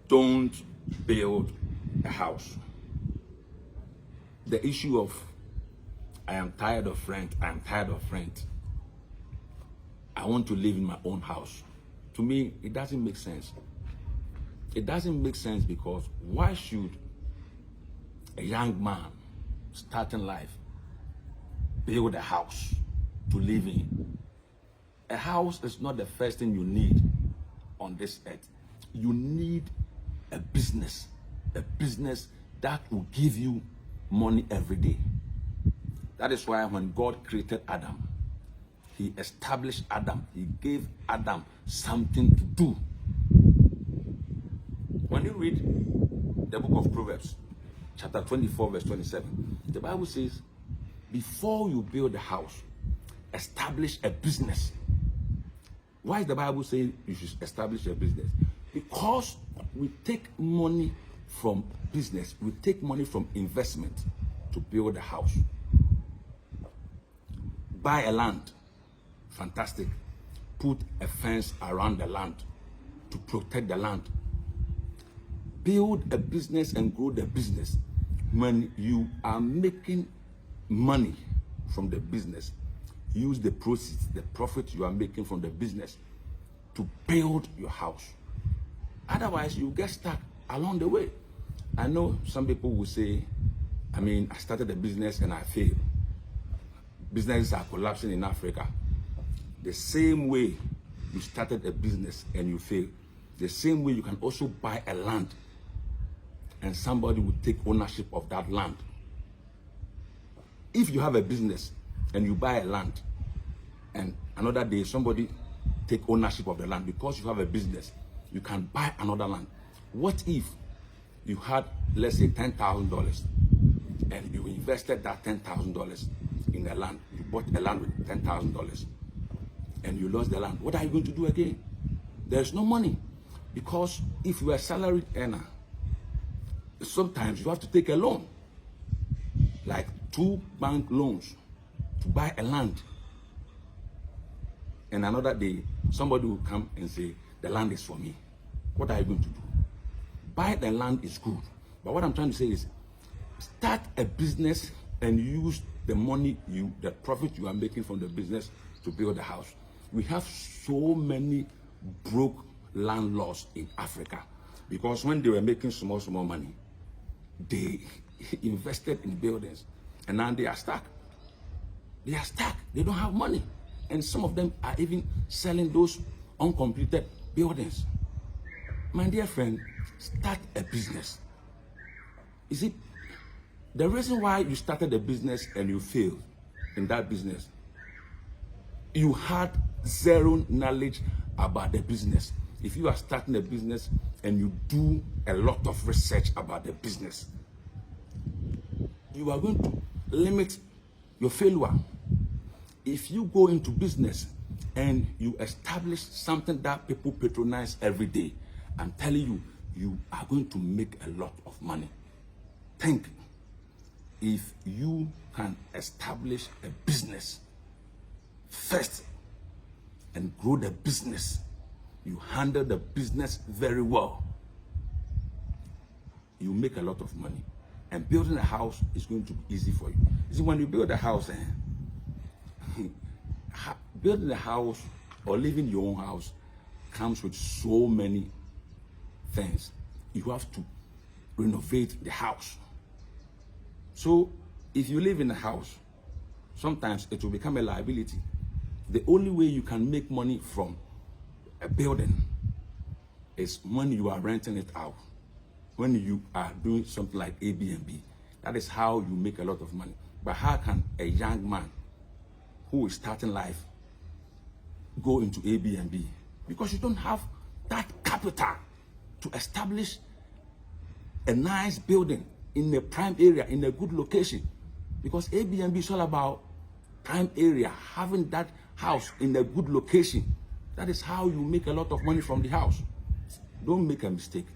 don't build a house. The issue of I am tired of rent, I am tired of rent, I want to live in my own house. To me, it doesn't make sense. It doesn't make sense because why should a young man starting life build a house to live in? A house is not the first thing you need on this earth. You need a business that will give you money every day. That is why when God created Adam, he established Adam. He gave Adam something to do. When you read the book of Proverbs, chapter 24, verse 27, the Bible says, before you build a house, establish a business. Why is the Bible saying you should establish a business? Because we take money from business, we take money from investment to build a house. Buy a land, fantastic. Put a fence around the land to protect the land. Build a business and grow the business. When you are making money from the business, use the proceeds, the profit you are making from the business to build your house. Otherwise, you get stuck along the way. I know some people will say, I started a business and I failed. Businesses are collapsing in Africa. The same way you started a business and you failed, the same way you can also buy a land and somebody will take ownership of that land. If you have a business and you buy a land and another day somebody take ownership of the land because you have a business, you can buy another land. What if you had, let's say, $10,000 and you invested that $10,000 in the land? You bought a land with $10,000 and you lost the land. What are you going to do again? There's no money, because if you are a salaried earner, sometimes you have to take a loan, like 2 bank loans to buy a land. And another day, somebody will come and say, the land is for me. What are you going to do? Buy the land is good. But what I'm trying to say is, start a business and use the money, the profit you are making from the business to build a house. We have so many broke landlords in Africa because when they were making small money, they invested in buildings and now they are stuck. They are stuck. They don't have money. And some of them are even selling those uncompleted buildings. My dear friend, start a business. You see, the reason why you started a business and you failed in that business, you had zero knowledge about the business. If you are starting a business and you do a lot of research about the business, you are going to limit your failure. If you go into business and you establish something that people patronize every day, I'm telling you, you are going to make a lot of money. Think, if you can establish a business first and grow the business, you handle the business very well, you make a lot of money. And building a house is going to be easy for you. You see, when you build a house, building a house or living in your own house comes with so many things. You have to renovate the house. So if you live in a house, sometimes it will become a liability. The only way you can make money from a building is when you are renting it out, when you are doing something like Airbnb. That is how you make a lot of money. But how can a young man who is starting life go into Airbnb? Because you don't have that capital to establish a nice building in a prime area, in a good location. Because Airbnb is all about prime area, having that house in a good location. That is how you make a lot of money from the house. Don't make a mistake.